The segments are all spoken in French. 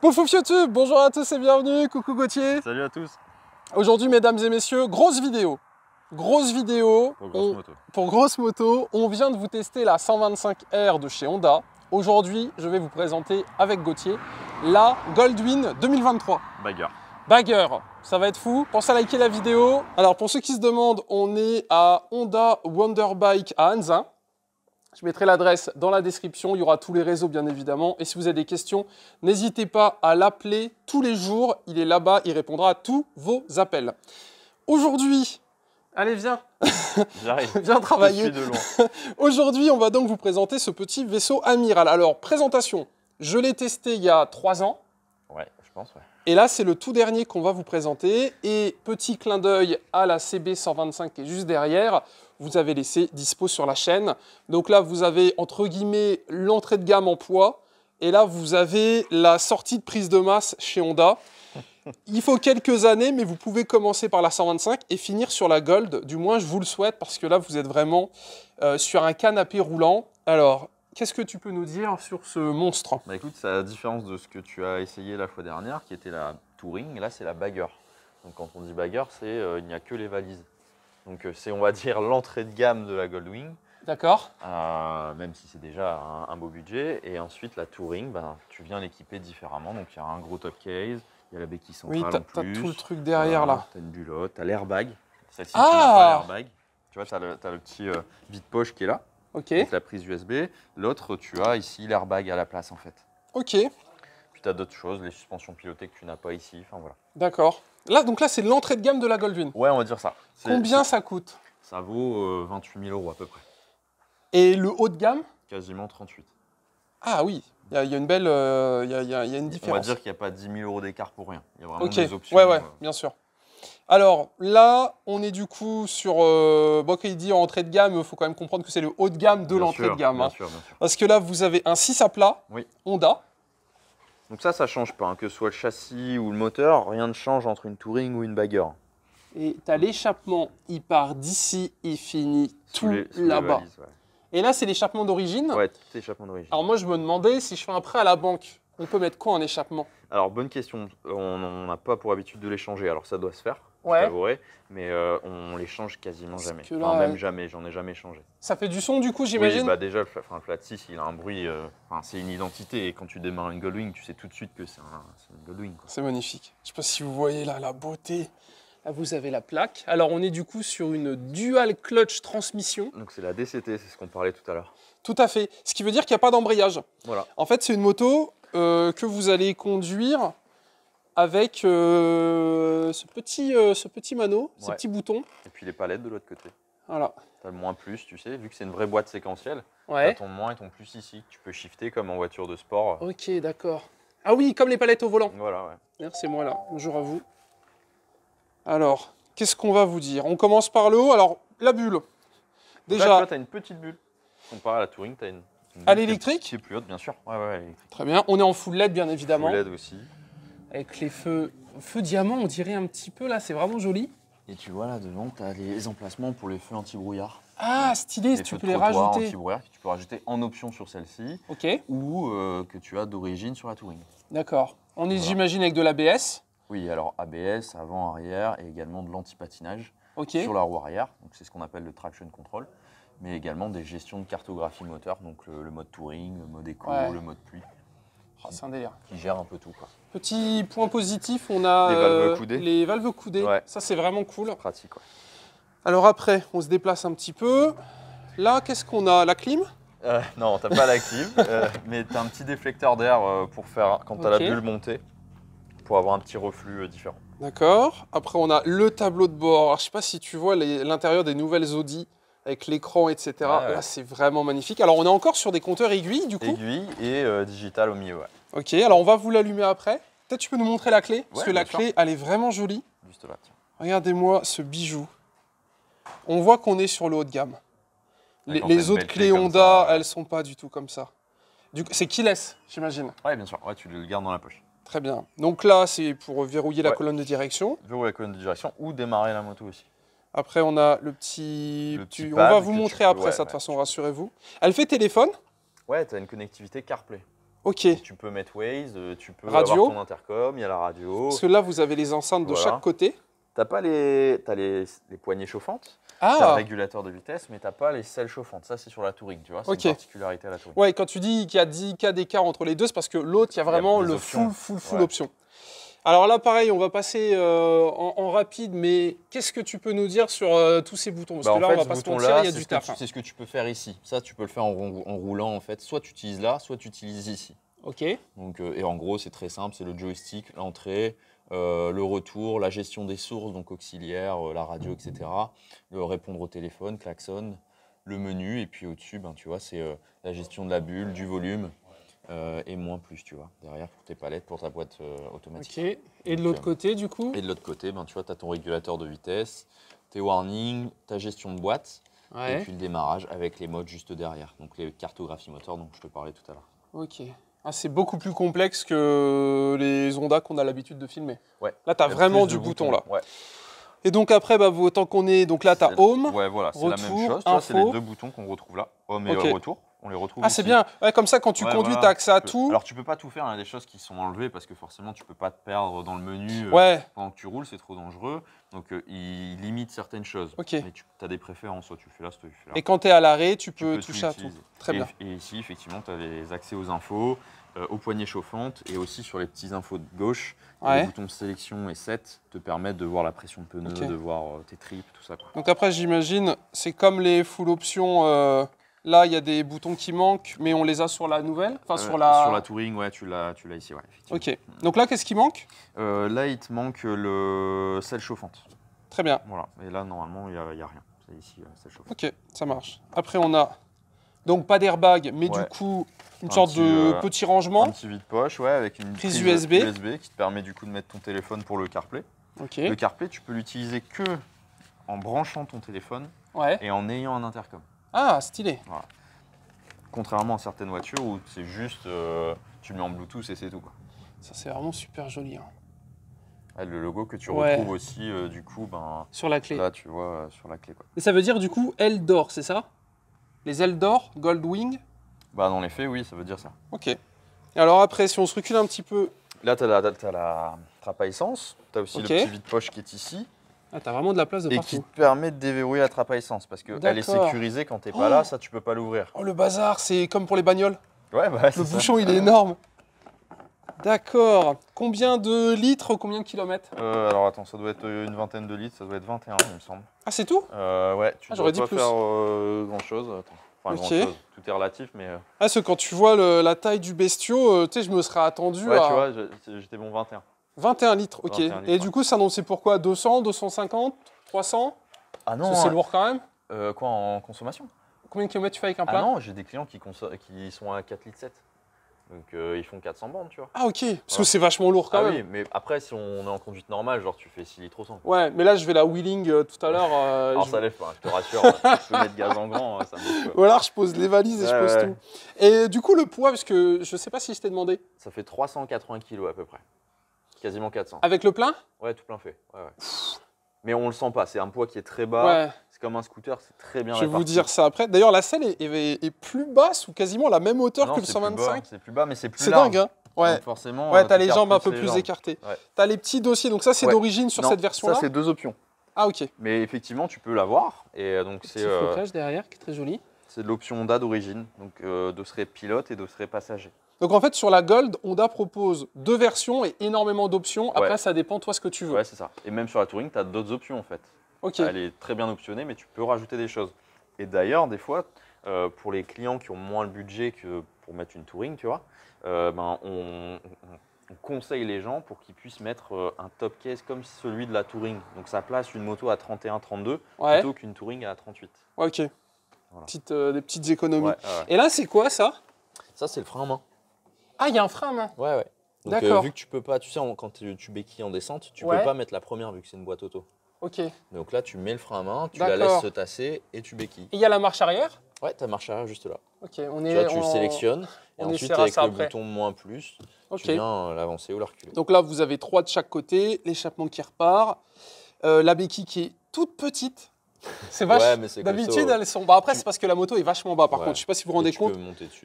Pouf YouTube, bonjour à tous et bienvenue, coucou Gauthier. Salut à tous. Aujourd'hui, mesdames et messieurs, grosse vidéo. Grosse vidéo Pour grosse moto. On vient de vous tester la 125R de chez Honda. Aujourd'hui, je vais vous présenter avec Gauthier la Goldwing 2023. Bagger, ça va être fou. Pensez à liker la vidéo. Alors pour ceux qui se demandent, on est à Honda Wonderbike à Anzin. Je mettrai l'adresse dans la description, il y aura tous les réseaux bien évidemment. Et si vous avez des questions, n'hésitez pas à l'appeler tous les jours. Il est là-bas, il répondra à tous vos appels. Aujourd'hui, allez viens, J'arrive. viens travailler. Je suis de loin. Aujourd'hui, on va donc vous présenter ce petit vaisseau amiral. Alors, présentation, je l'ai testé il y a 3 ans. Ouais, je pense, ouais. Et là, c'est le tout dernier qu'on va vous présenter. Et petit clin d'œil à la CB125 qui est juste derrière. Vous avez laissé dispo sur la chaîne. Donc là, vous avez entre guillemets l'entrée de gamme en poids. Et là, vous avez la sortie de prise de masse chez Honda. Il faut quelques années, mais vous pouvez commencer par la 125 et finir sur la Gold. Du moins, je vous le souhaite parce que là, vous êtes vraiment sur un canapé roulant. Alors, qu'est-ce que tu peux nous dire sur ce monstre? Bah écoute, c'est à la différence de ce que tu as essayé la fois dernière, qui était la Touring. Là, c'est la Bagger. Donc quand on dit Bagger, c'est il n'y a que les valises. Donc c'est, on va dire, l'entrée de gamme de la Goldwing. D'accord. Même si c'est déjà un beau budget. Et ensuite, la Touring, ben, tu viens l'équiper différemment. Donc il y a un gros top case, il y a la béquille centrale Oui, en plus. t'as tout le truc derrière là. Tu as une bulotte, tu as l'airbag. Celle-ci, tu Ah, n'as pas l'airbag. Tu vois, tu as le petit vide-poche qui est là. Ok. Donc la prise USB. L'autre, tu as ici l'airbag à la place en fait. Ok. Puis tu as d'autres choses, les suspensions pilotées que tu n'as pas ici. Enfin voilà. D'accord. Là, donc là, c'est l'entrée de gamme de la Goldwing. Ouais, on va dire ça. Combien ça coûte? Ça vaut 28 000 € à peu près. Et le haut de gamme? Quasiment 38. Ah oui, il y a une belle, il y a une différence. On va dire qu'il n'y a pas 10 000 € d'écart pour rien. Il y a vraiment Ok. des options. Ouais, bien sûr. Alors là, on est du coup sur, bon, quand il dit entrée de gamme, il faut quand même comprendre que c'est le haut de gamme de l'entrée de gamme. Bien hein. sûr, bien sûr. Parce que là, vous avez un 6 à plat, Oui. Honda. Donc ça change pas, hein, que ce soit le châssis ou le moteur, rien ne change entre une Touring ou une Bagger. Et tu as l'échappement, il part d'ici, il finit tout Sous les là-bas. valises, ouais. Et là, c'est l'échappement d'origine. Ouais, tout échappement d'origine. Alors moi, je me demandais, si je fais un prêt à la banque, on peut mettre quoi en échappement? Alors, bonne question. On n'a pas pour habitude de les changer. Alors, ça doit se faire, Ouais. je t'avouerai, mais on les change quasiment Parce jamais. que là, Enfin, même jamais, j'en ai jamais changé. Ça fait du son du coup, j'imagine? Oui, bah déjà, le Flat 6, il a un bruit, c'est une identité. Et quand tu démarres une Goldwing, tu sais tout de suite que c'est une Goldwing, quoi. C'est magnifique. Je ne sais pas si vous voyez là la beauté. Là, vous avez la plaque. Alors, on est du coup sur une dual clutch transmission. Donc, c'est la DCT, c'est ce qu'on parlait tout à l'heure. Tout à fait. Ce qui veut dire qu'il n'y a pas d'embrayage. Voilà. En fait, c'est une moto que vous allez conduire avec ce petit mano, ces Ouais. petits boutons. Et puis les palettes de l'autre côté. Voilà. Tu as le moins plus, tu sais, vu que c'est une vraie boîte séquentielle. Tu Ouais. as ton moins et ton plus ici. Tu peux shifter comme en voiture de sport. Ok, d'accord. Ah oui, comme les palettes au volant. Voilà, ouais. D'ailleurs, c'est moi là. Bonjour à vous. Alors, qu'est-ce qu'on va vous dire? On commence par le haut. Alors, la bulle. Donc Déjà, là, tu vois, tu as une petite bulle. Comparé à la Touring, tu as une bulle à l'électrique? qui est plus haute, bien sûr. Ouais, ouais, électrique. Très bien. On est en full LED, bien évidemment. Full LED aussi. Avec les feux diamant, on dirait un petit peu là. C'est vraiment joli. Et tu vois là devant, tu as les emplacements pour les feux anti-brouillard. Ah, stylé. Les Tu feux peux de les trottoir rajouter. anti-brouillard que tu peux rajouter en option sur celle-ci Ok, ou que tu as d'origine sur la Touring. d'accord. On est, Voilà. j'imagine, avec de l'ABS. Oui, alors ABS, avant, arrière et également de l'anti-patinage Ok. sur la roue arrière. Donc c'est ce qu'on appelle le traction control. Mais également des gestions de cartographie moteur, donc le mode Touring, le mode éco, Ouais. le mode pluie, Oh, c'est un délire. qui gère un peu tout, quoi. Petit point positif, on a Les valves coudées. les valves coudées. Ouais. Ça, c'est vraiment cool. Pratique, ouais. Alors après, on se déplace un petit peu. Là, qu'est-ce qu'on a? La clim? Non, t'as pas la clim, mais t'as un petit déflecteur d'air pour faire, quand t'as la Ok. bulle montée, pour avoir un petit reflux différent. D'accord. Après, on a le tableau de bord. Alors, je sais pas si tu vois l'intérieur des nouvelles Audi avec l'écran, etc. Ouais, ouais. Là, c'est vraiment magnifique. Alors, on est encore sur des compteurs aiguilles, du coup. Aiguille et digital au milieu, ouais. Ok, alors on va vous l'allumer après. Peut-être tu peux nous montrer la clé, parce Ouais, que la bien sûr. clé, elle est vraiment jolie. Juste là, tiens. Regardez-moi ce bijou. On voit qu'on est sur le haut de gamme. Ouais, quand t'as Les une autres belle clés clé comme Honda, ça, ouais. elles sont pas du tout comme ça. C'est keyless, j'imagine. Ouais, bien sûr, ouais, tu le gardes dans la poche. Très bien. Donc là, c'est pour verrouiller la Ouais. colonne de direction. Verrouiller la colonne de direction ou démarrer la moto aussi. Après, on a le petit... Le petit on pad va que vous tu montrer peux- après ouais, ça, de toute ouais. façon, rassurez-vous. Elle fait téléphone. Ouais, t'as une connectivité CarPlay. Ok. Donc, tu peux mettre Waze, tu peux Radio. avoir ton intercom, il y a la radio. Parce que là, vous avez les enceintes de chaque côté. T'as pas les poignées chauffantes. T'as le régulateur de vitesse, mais t'as pas les selles chauffantes. Ça, c'est sur la Touring, tu vois. C'est une particularité à la Touring. Ouais, quand tu dis qu'il y a 10K d'écart entre les deux, c'est parce que l'autre, il y a vraiment le full option. Alors là, pareil, on va passer en rapide, mais qu'est-ce que tu peux nous dire sur tous ces boutons? Parce que là, on va pas se mentir, il y a du taf. C'est ce que tu peux faire ici. Ça, tu peux le faire en roulant, en fait. Soit tu utilises là, soit tu utilises ici. Ok. Donc, et en gros, c'est très simple. C'est le joystick, l'entrée, le retour, la gestion des sources, donc auxiliaires, la radio, etc. Le répondre au téléphone, klaxon, le menu. Et puis au-dessus, ben, tu vois, c'est la gestion de la bulle, du volume. Et moins plus, tu vois, derrière pour tes palettes, pour ta boîte automatique. Ok, et de l'autre côté, du coup? Et de l'autre côté, ben, tu vois, tu as ton régulateur de vitesse, tes warnings, ta gestion de boîte, et puis le démarrage avec les modes juste derrière, donc les cartographies moteur dont je te parlais tout à l'heure. Ok. Ah, c'est beaucoup plus complexe que les Honda qu'on a l'habitude de filmer. Ouais. Là, tu as vraiment du bouton, là. Ouais. Et donc après, bah, tant qu'on est... Donc là, tu as Home, ouais, voilà, c'est la même chose. C'est les deux boutons qu'on retrouve là, Home et Retour. On les retrouve c'est bien. Ouais, comme ça, quand tu conduis, tu as accès à tout. Alors, tu peux pas tout faire. Il y a des choses qui sont enlevées parce que forcément, tu peux pas te perdre dans le menu pendant que tu roules. C'est trop dangereux. Donc, il limite certaines choses. Mais tu as des préférences. Soit tu fais là, soit tu fais là. Et quand tu es à l'arrêt, tu peux toucher à tout. Très bien. Et ici, effectivement, tu as les accès aux infos, aux poignées chauffantes et aussi sur les petits infos de gauche. Les boutons sélection et set te permettent de voir la pression de pneu, de voir tes tripes, tout ça. Quoi. Donc après, j'imagine, c'est comme les full options. Là, il y a des boutons qui manquent, mais on les a sur la nouvelle, sur la Touring, ouais, tu l'as ici, ouais, effectivement. Ok. Donc là, qu'est-ce qui manque? Là, il te manque le selle chauffante. Très bien. Voilà. Et là, normalement, il n'y a rien. C'est ici, selle chauffante. Ok, ça marche. Après, on a donc pas d'airbag, mais du coup, une sorte de petit rangement. Un petit vide-poche, ouais, avec une prise USB qui te permet du coup de mettre ton téléphone pour le CarPlay. Okay. Le CarPlay, tu peux l'utiliser que en branchant ton téléphone et en ayant un intercom. Ah, stylé. Voilà. Contrairement à certaines voitures où c'est juste, tu mets en Bluetooth et c'est tout. Quoi. Ça, c'est vraiment super joli. Hein. Le logo que tu retrouves aussi, du coup, sur la clé. Là, tu vois, sur la clé. Quoi. Et ça veut dire, du coup, aile d'or, c'est ça? Les ailes d'or, Goldwing? Dans les faits, oui, ça veut dire ça. Ok. Et alors après, si on se recule un petit peu... Là, tu as la trappe à essence. Tu as aussi le petit vide-poche qui est ici. Ah, tu as vraiment de la place de partout. Et qui te permet de déverrouiller la trappe à essence. Parce qu'elle est sécurisée quand tu n'es pas là, ça, tu peux pas l'ouvrir. Oh, le bazar, c'est comme pour les bagnoles. Ouais, le bouchon, il est énorme. D'accord. Combien de litres, combien de kilomètres? Alors attends, ça doit être une vingtaine de litres, ça doit être 21, il me semble. Ah, c'est tout? Ouais, tu dois pas faire grand-chose. Enfin, grand-chose, tout est relatif, mais... Ah, parce que quand tu vois la taille du bestiau, tu sais, je me serais attendu à... tu vois, j'étais bon 21. 21 litres, ok. 21 litres, et du coup, ça c'est pourquoi 200, 250, 300? Ah non. C'est lourd quand même. Quoi, en consommation? Combien de kilomètres tu fais avec un plein? Ah non, j'ai des clients qui sont à 4 litres 7. Donc ils font 400 bornes, tu vois. Ah ok, parce que c'est vachement lourd quand même. Oui, mais après, si on est en conduite normale, genre tu fais 6 litres au 100. Ouais, mais là je vais la wheeling tout à l'heure. Alors ça lève pas, je te rassure, je peux mettre gaz en grand, ça bouge. Ou alors je pose les valises et je pose tout. Et du coup le poids, parce que je sais pas si je t'ai demandé. Ça fait 380 kg à peu près. Quasiment 400. Avec le plein? Ouais, tout plein fait. Ouais. Mais on le sent pas, c'est un poids qui est très bas. C'est comme un scooter, c'est très bien réparti. Je vais vous dire ça après. D'ailleurs, la selle est plus basse ou quasiment la même hauteur que le 125. C'est plus bas, mais c'est plus large. C'est dingue, hein? Ouais. Donc forcément. Ouais, t'as les jambes un peu plus écartées. Ouais. T'as les petits dossiers, donc ça c'est d'origine sur cette version-là? Ça c'est 2 options. Ah ok. Mais effectivement, tu peux l'avoir. Et donc c'est. Petit flocage derrière qui est très joli. C'est de l'option Honda d'origine, donc dosseret pilote et dosseret passager. Donc en fait, sur la Gold, Honda propose 2 versions et énormément d'options. Après, ça dépend toi ce que tu veux. Ouais, c'est ça. Et même sur la Touring, tu as d'autres options en fait. Ok. Elle est très bien optionnée, mais tu peux rajouter des choses. Et d'ailleurs, des fois, pour les clients qui ont moins le budget que pour mettre une Touring, tu vois, on conseille les gens pour qu'ils puissent mettre un top case comme celui de la Touring. Donc ça place une moto à 31-32 plutôt qu'une Touring à 38. Ok. Voilà. Des petites économies. Et là, c'est quoi ça? Ça, c'est le frein à main. Ah, il y a un frein à main. Ouais. Donc vu que tu peux pas, tu sais, quand tu béquilles en descente, tu peux pas mettre la première vu que c'est une boîte auto. Ok. Donc là, tu mets le frein à main, tu la laisses se tasser et tu béquilles. Et il y a la marche arrière? Ouais, ta marche arrière juste là. Ok, tu le sélectionnes et ensuite avec le bouton moins plus, tu viens l'avancer ou la reculer. Donc là, vous avez 3 de chaque côté, l'échappement qui repart, la béquille qui est toute petite. C'est vache. Ouais, mais c'est comme D'habitude, ça, elles sont. Bah après, c'est parce que la moto est vachement bas. Par contre, je sais pas si vous vous rendez compte.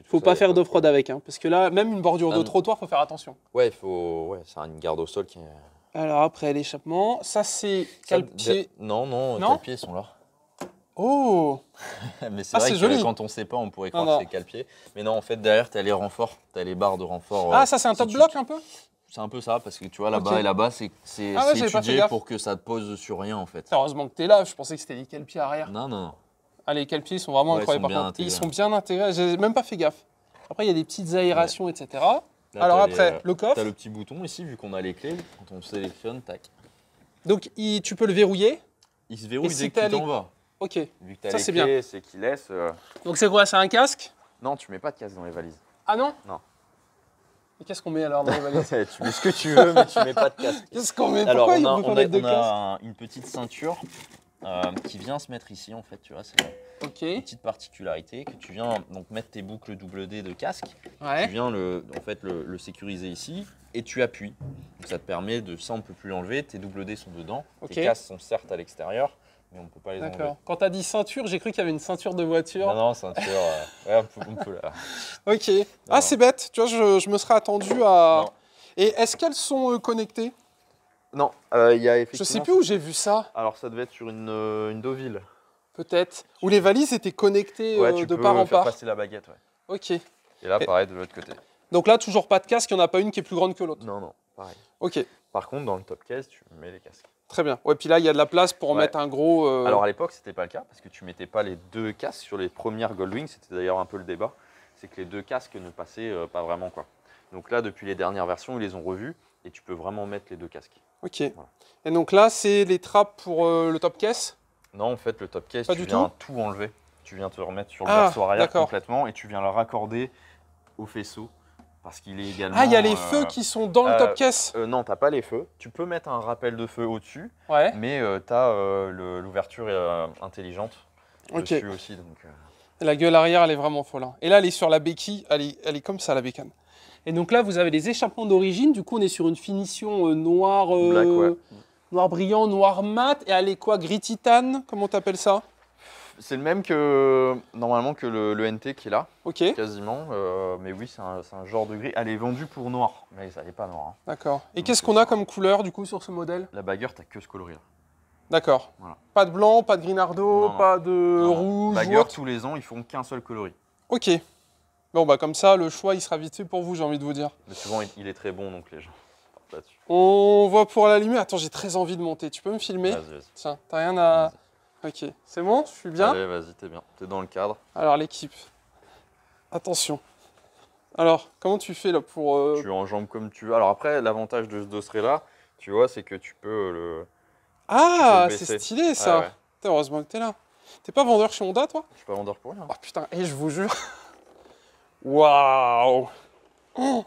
Faut pas faire d'off-road avec, hein, parce que là, même une bordure de trottoir, faut faire attention. Ouais, c'est une garde au sol qui est. Alors après l'échappement, ça c'est cale-pied. Non, cale-pieds ils sont là. Oh. Mais c'est vrai que joli. Quand on sait pas, on pourrait croire que c'est cale-pied. Mais non, en fait, derrière, tu as les renforts, tu as les barres de renfort. Ah, ça c'est un top block un peu. C'est un peu ça, parce que tu vois, là-bas et là-bas, c'est étudié pour que ça te pose sur rien, en fait. Heureusement que tu es là, je pensais que c'était les cale-pieds arrière. Non. Ah, les cale-pieds, ils sont vraiment incroyables, par contre. Ils sont bien intégrés, j'ai même pas fait gaffe. Après, il y a des petites aérations, etc. Là, alors après, le coffre. Tu as le petit bouton ici, vu qu'on a les clés. Quand on sélectionne, tac. Donc, tu peux le verrouiller. Il se verrouille dès que tu t'en vas. Ok, vu que ça c'est bien. C'est qu'il laisse. Donc, c'est quoi, c'est un casque? Non, tu mets pas de casque dans les valises. Ah non? Non. Et qu'est-ce qu'on met alors dans les valises? Tu mets ce que tu veux, mais tu mets pas de casque. Qu'est-ce qu'on met? Alors, pourquoi on a une petite ceinture qui vient se mettre ici, en fait, tu vois. C'est une petite particularité que tu viens donc mettre tes boucles double D de casque. Tu viens le sécuriser ici et tu appuies. Donc, ça te permet ça, on ne peut plus l'enlever. Tes double D sont dedans. Tes casques sont certes à l'extérieur, mais on ne peut pas les enlever. D'accord. Quand tu as dit ceinture, j'ai cru qu'il y avait une ceinture de voiture. Non, ceinture, ouais, on peut là. Ok. Ah, c'est bête. Tu vois, je me serais attendu à... Non. Et est-ce qu'elles sont connectées? Non, il y a effectivement... Je sais plus où j'ai vu ça. Alors, ça devait être sur une Deauville. Peut-être. Où les valises étaient connectées de part en part. Tu peux faire passer la baguette, ouais. Ok. Et là, pareil, de l'autre côté. Donc là, toujours pas de casque, il n'y en a pas une qui est plus grande que l'autre. Non, pareil. Ok. Par contre, dans le top case, tu mets les casques. Très bien. Ouais, puis là, il y a de la place pour mettre un gros... Alors à l'époque, c'était pas le cas, parce que tu mettais pas les deux casques sur les premières Goldwing. C'était d'ailleurs un peu le débat. C'est que les deux casques ne passaient pas vraiment, quoi. Donc là, depuis les dernières versions, ils les ont revus et tu peux vraiment mettre les deux casques. Ok. Voilà. Et donc là, c'est les trappes pour le top case? Non, en fait, le top case, tu viens tout enlever. Tu viens te remettre sur le verso arrière complètement et tu viens le raccorder au faisceau. Parce qu'il est également... Ah, il y a les feux qui sont dans le top case? Non, tu n'as pas les feux. Tu peux mettre un rappel de feu au-dessus, mais tu as l'ouverture intelligente dessus aussi. Donc, La gueule arrière, elle est vraiment folle. Hein. Et là, elle est sur la béquille, elle est comme ça, la bécane. Et donc là, vous avez les échappements d'origine. Du coup, on est sur une finition noir, black, noir brillant, noir mat. Et elle est quoi? Gris titane? Comment tu appelles ça? C'est le même que normalement que le NT qui est là, quasiment. Mais oui, c'est un genre de gris. Elle est vendue pour noir, mais ça n'est pas noir. Hein. D'accord. Et qu'est-ce qu'on a comme couleur du coup sur ce modèle? La Bagger, tu n'as que ce coloris-là. D'accord. Voilà. Pas de blanc, pas de Grinardo, pas de rouge. Bagger, tous les ans, ils font qu'un seul coloris. Ok. Bon, bah comme ça, le choix, il sera vite fait pour vous, j'ai envie de vous dire. Mais souvent, il est très bon, donc les gens partent là-dessus. On voit pour l'allumer. Attends, j'ai très envie de monter. Tu peux me filmer? Vas-y. Tiens, t'as rien à... Ok, c'est bon? Je suis bien? Allez, vas-y, t'es bien. T'es dans le cadre. Alors, l'équipe. Attention. Alors, comment tu fais là pour... Tu enjambes comme tu veux. Alors après, l'avantage de ce dosseret-là, tu vois, c'est que tu peux le... Ah, c'est stylé ça. Ouais. Heureusement que t'es là. T'es pas vendeur chez Honda, toi? Je suis pas vendeur pour rien. Oh putain, et je vous jure. Waouh. Oh.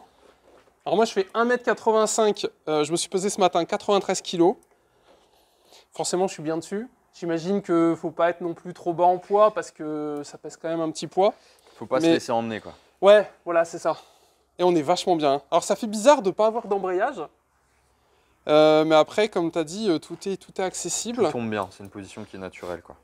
Alors moi, je fais 1m85. Je me suis pesé ce matin 93 kg. Forcément, je suis bien dessus. J'imagine qu'il ne faut pas être non plus trop bas en poids parce que ça pèse quand même un petit poids. Faut pas se laisser emmener, quoi. Ouais, voilà, c'est ça. Et on est vachement bien. Alors, ça fait bizarre de ne pas avoir d'embrayage. Mais après, comme tu as dit, tout est accessible. Tout tombe bien, c'est une position qui est naturelle, quoi.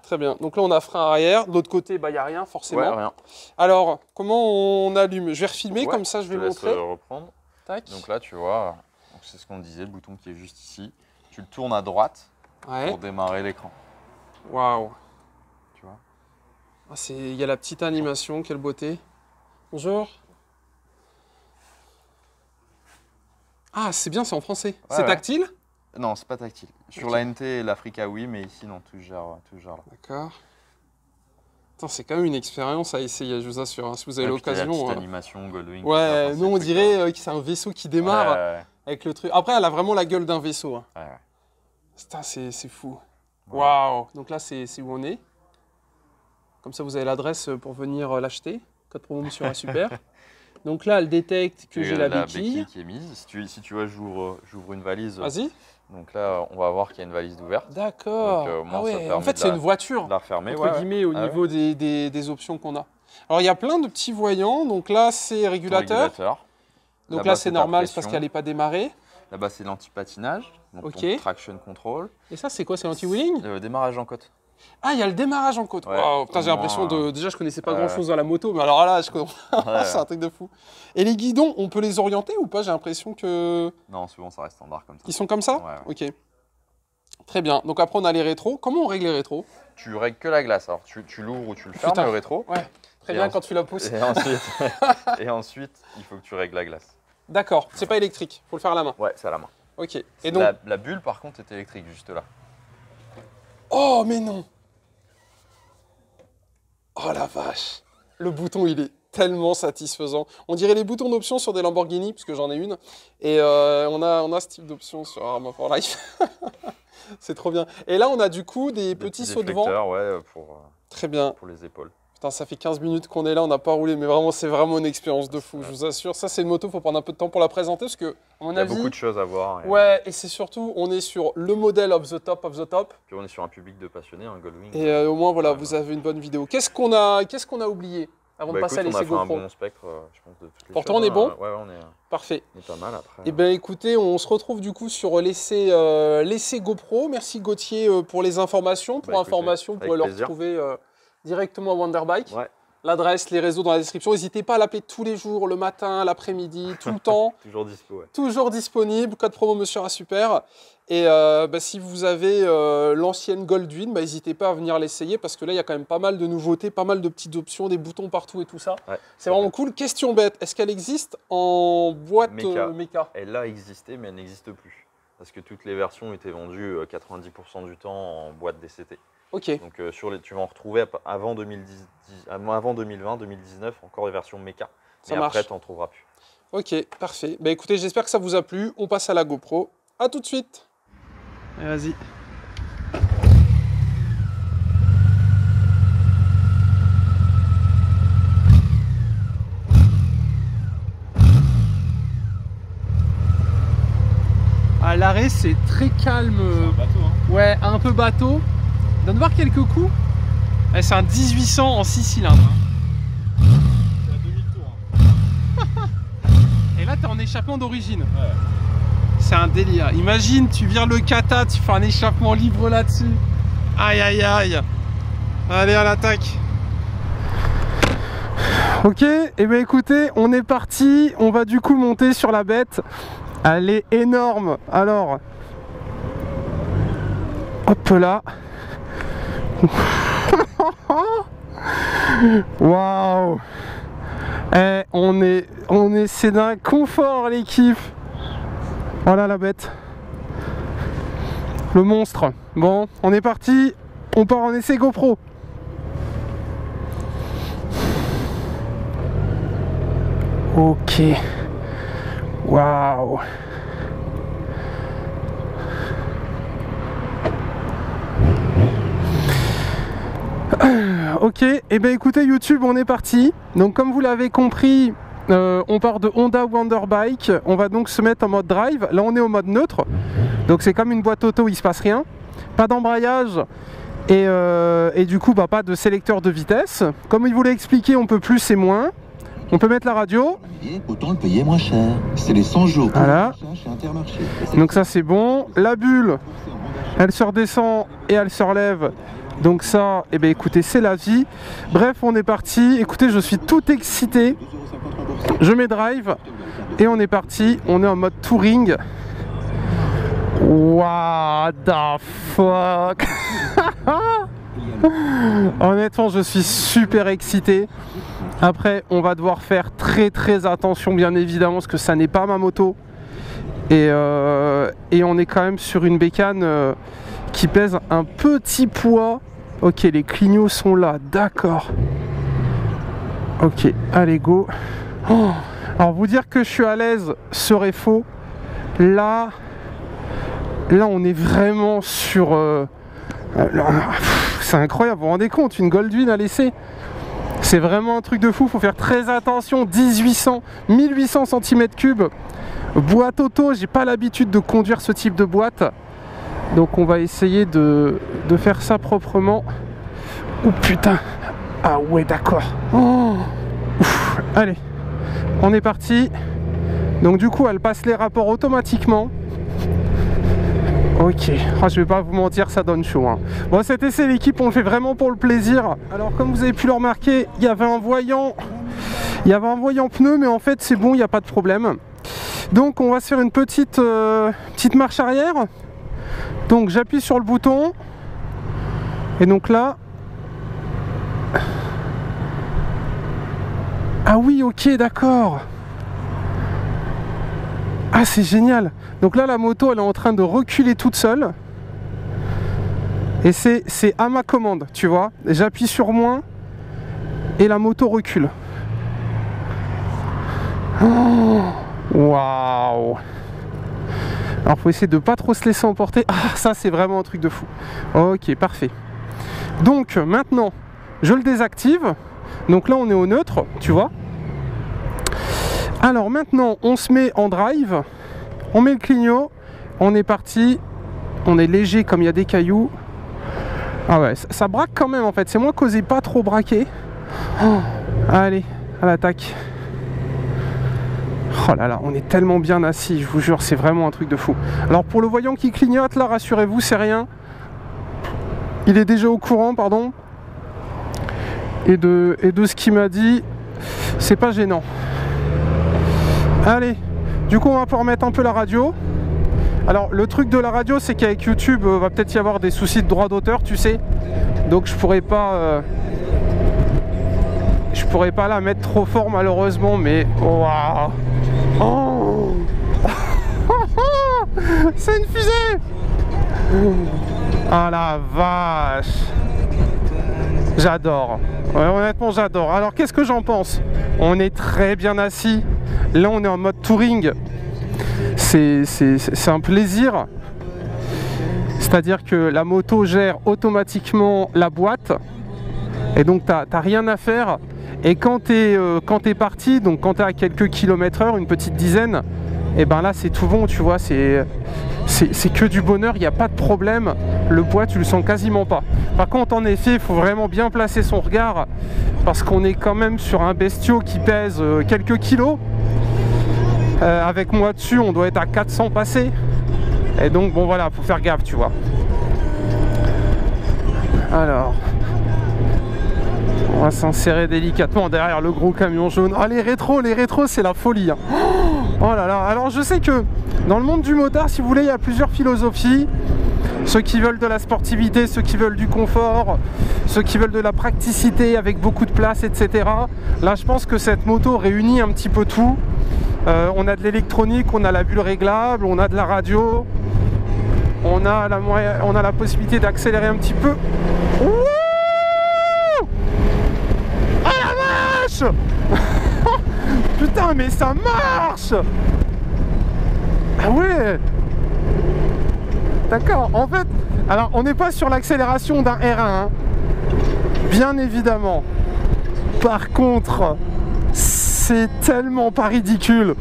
Très bien. Donc là, on a frein arrière. De l'autre côté, il n'y a rien, forcément. Ouais, rien. Alors, comment on allume? Je vais refilmer, comme ça, je vais montrer. Reprendre. Tac. Donc là, tu vois, c'est ce qu'on disait, le bouton qui est juste ici. Tu le tournes à droite pour démarrer l'écran. Waouh. Tu vois? Ah, il y a la petite animation, quelle beauté. Bonjour. Ah, c'est bien, c'est en français. C'est tactile? Non, c'est pas tactile. Sur la NT et l'Africa, oui, mais ici, non, tout gère là. D'accord. C'est quand même une expérience à essayer, je vous assure. Hein, si vous avez l'occasion. La petite animation, Goldwing. Ouais, nous, on dirait que c'est un vaisseau qui démarre avec le truc. Après, elle a vraiment la gueule d'un vaisseau. Hein. Ouais. C'est fou. Waouh. Donc là, c'est où on est. Comme ça, vous avez l'adresse pour venir l'acheter. Code promo Mission Super. Donc là, elle détecte que j'ai la béquille qui est mise. Si tu vois, j'ouvre une valise. Vas-y. Donc là, on va voir qu'il y a une valise d'ouverte. D'accord. En fait, c'est une voiture. De la refermer, entre guillemets, au niveau des options qu'on a. Alors, il y a plein de petits voyants. Donc là, c'est régulateur. Donc là, c'est normal, c'est parce qu'elle n'est pas démarrée. Là-bas, c'est l'anti-patinage, donc ton traction control. Et ça, c'est quoi? C'est l'anti-wheeling? Le démarrage en côte. Ah, il y a le démarrage en côte. Ouais, Wow, putain, j'ai l'impression de... Déjà, je connaissais pas grand-chose dans la moto, mais alors là, je connais... c'est un truc de fou. Et les guidons, on peut les orienter ou pas? J'ai l'impression que... Non, souvent, ça reste standard comme ça. Ils sont comme ça? Ouais. Ok. Très bien. Donc après, on a les rétros. Comment on règle les rétros? Tu règles que la glace. Alors, tu l'ouvres ou tu le fermes, le rétro. Ouais. Très bien quand tu la pousses. Et ensuite, il faut que tu règles la glace. D'accord. C'est pas électrique. Faut le faire à la main. Ouais, c'est à la main. Ok. Et donc... La bulle, par contre, est électrique, juste là. Oh, mais non! Oh la vache! Le bouton, il est tellement satisfaisant. On dirait les boutons d'option sur des Lamborghini, puisque j'en ai une. Et on a ce type d'option sur Arma for Life. C'est trop bien. Et là, on a du coup des petits sauts de vent. Ouais, très bien. Pour les épaules. Putain, ça fait 15 minutes qu'on est là, on n'a pas roulé, mais vraiment, c'est vraiment une expérience de fou, je vous assure. Ça, c'est une moto, il faut prendre un peu de temps pour la présenter, parce que, à mon avis... Il y a beaucoup de choses à voir. Ouais, et c'est surtout, on est sur le modèle of the top of the top. Puis on est sur un public de passionnés, un Goldwing. Et au moins, voilà, vous avez une bonne vidéo. Qu'est-ce qu'on a oublié avant de passer à l'essai GoPro? On a fait un bon spectre, je pense, de toutes les Pourtant, choses. on est bon? Ouais, on est... Parfait. On est pas mal après. Eh bien, écoutez, on se retrouve du coup sur l'essai GoPro. Merci Gauthier pour les informations. Pour information, vous pouvez le retrouver directement à Wonderbike. Ouais. L'adresse, les réseaux dans la description. N'hésitez pas à l'appeler tous les jours, le matin, l'après-midi, tout le temps. Toujours dispo. Ouais. Toujours disponible. Code promo Monsieur A Super. Et si vous avez l'ancienne Goldwing, n'hésitez pas à venir l'essayer parce que là, il y a quand même pas mal de nouveautés, pas mal de petites options, des boutons partout et tout ça. Ouais, c'est vraiment cool. Question bête, est-ce qu'elle existe en boîte méca? Elle a existé, mais elle n'existe plus. Parce que toutes les versions étaient vendues 90% du temps en boîte DCT. Ok. Donc tu vas en retrouver avant 2020, 2019, encore des versions méca. Mais après, tu n'en trouveras plus. Ok, parfait. Bah, écoutez, j'espère que ça vous a plu. On passe à la GoPro. À tout de suite. Vas-y. À l'arrêt, c'est très calme. C'est un bateau, hein. Ouais, un peu bateau. Donne voir quelques coups. Ouais, c'est un 1800 en 6 cylindres. C'est à demi-tour. Et là, t'es en échappement d'origine. Ouais. C'est un délire. Imagine, tu vires le kata, tu fais un échappement libre là-dessus. Aïe, aïe, aïe. Allez, à l'attaque. Ok, et bien écoutez, on est parti. On va du coup monter sur la bête. Elle est énorme. Alors, hop là. Waouh. Eh, c'est d'un confort l'équipe. Voilà la bête. Le monstre. Bon, on est parti. On part en essai GoPro. Ok. Waouh. Ok, et bien écoutez YouTube, on est parti. Donc comme vous l'avez compris, on part de Honda Wonderbike. On va donc se mettre en mode drive. Là on est au mode neutre. Donc c'est comme une boîte auto, il se passe rien. Pas d'embrayage. Et du coup pas de sélecteur de vitesse. Comme il vous l'a expliqué, on peut plus et moins. On peut mettre la radio. Autant le payer moins cher. C'est les 100 jours. Voilà. Donc ça c'est bon. La bulle, elle se redescend et elle se relève. Donc ça, eh bien écoutez, c'est la vie. Bref, on est parti. Écoutez, je suis tout excité. Je mets drive et on est parti. On est en mode touring. What the fuck. Honnêtement, je suis super excité. Après, on va devoir faire très attention, bien évidemment, parce que ça n'est pas ma moto. Et on est quand même sur une bécane qui pèse un petit poids. Ok, les clignots sont là, d'accord. Ok, allez go. Oh, alors vous dire que je suis à l'aise serait faux. Là on est vraiment sur... c'est incroyable, vous vous rendez compte, une Goldwing à l'essai. C'est vraiment un truc de fou, faut faire très attention. 1800 cm3. Boîte auto, j'ai pas l'habitude de conduire ce type de boîte. Donc on va essayer de faire ça proprement. Oh putain. Ah ouais d'accord. Oh. Allez, on est parti. Donc du coup elle passe les rapports automatiquement. Ok, je vais pas vous mentir, ça donne chaud hein. Bon, cet essai l'équipe on le fait vraiment pour le plaisir. Alors comme vous avez pu le remarquer, il y avait un voyant pneu, mais en fait c'est bon, il n'y a pas de problème. Donc on va se faire une petite marche arrière. Donc j'appuie sur le bouton. Et donc là... Ah oui, ok, d'accord. Ah, c'est génial. Donc là, la moto, elle est en train de reculer toute seule. Et c'est à ma commande, tu vois. J'appuie sur moins et la moto recule. Oh, waouh. Alors, faut essayer de pas trop se laisser emporter. Ah, ça, c'est vraiment un truc de fou. Ok, parfait. Donc, maintenant, je le désactive. Donc là, on est au neutre, tu vois. Alors maintenant, on se met en drive, on met le clignot, on est parti, on est léger comme il y a des cailloux. Ah ouais, ça braque quand même en fait, c'est moi qui n'osais pas trop braquer. Oh, allez, à l'attaque. Oh là là, on est tellement bien assis, je vous jure, c'est vraiment un truc de fou. Alors pour le voyant qui clignote, là, rassurez-vous, c'est rien. Il est déjà au courant, pardon. Et de ce qu'il m'a dit, c'est pas gênant. Allez, du coup on va pouvoir mettre un peu la radio. Alors le truc de la radio c'est qu'avec YouTube va peut-être y avoir des soucis de droit d'auteur, tu sais. Donc je pourrais pas la mettre trop fort malheureusement, mais waouh. Oh c'est une fusée. Ah la vache. J'adore. Ouais, honnêtement j'adore. Alors qu'est-ce que j'en pense? On est très bien assis. Là on est en mode touring. C'est un plaisir. C'est-à-dire que la moto gère automatiquement la boîte. Et donc t'as rien à faire. Et quand t'es parti, donc quand t'es à quelques km/h, une petite dizaine, et ben là c'est tout bon, tu vois, c'est que du bonheur, il n'y a pas de problème. Le poids tu le sens quasiment pas. Par contre en effet il faut vraiment bien placer son regard, parce qu'on est quand même sur un bestiau qui pèse quelques kilos. Avec moi dessus on doit être à 400 passés. Et donc bon voilà, faut faire gaffe, tu vois. Alors on va s'insérer délicatement derrière le gros camion jaune. Ah les rétros c'est la folie hein. Oh là là. Alors je sais que dans le monde du motard, si vous voulez, il y a plusieurs philosophies. Ceux qui veulent de la sportivité, ceux qui veulent du confort, ceux qui veulent de la praticité avec beaucoup de place, etc. Là je pense que cette moto réunit un petit peu tout. On a de l'électronique, on a la bulle réglable, on a de la radio, on a la possibilité d'accélérer un petit peu. Ouh, ah la vache. Putain mais ça marche. Ah ouais. D'accord, en fait, alors on n'est pas sur l'accélération d'un R1 hein. Bien évidemment. Par contre, c'est tellement pas ridicule.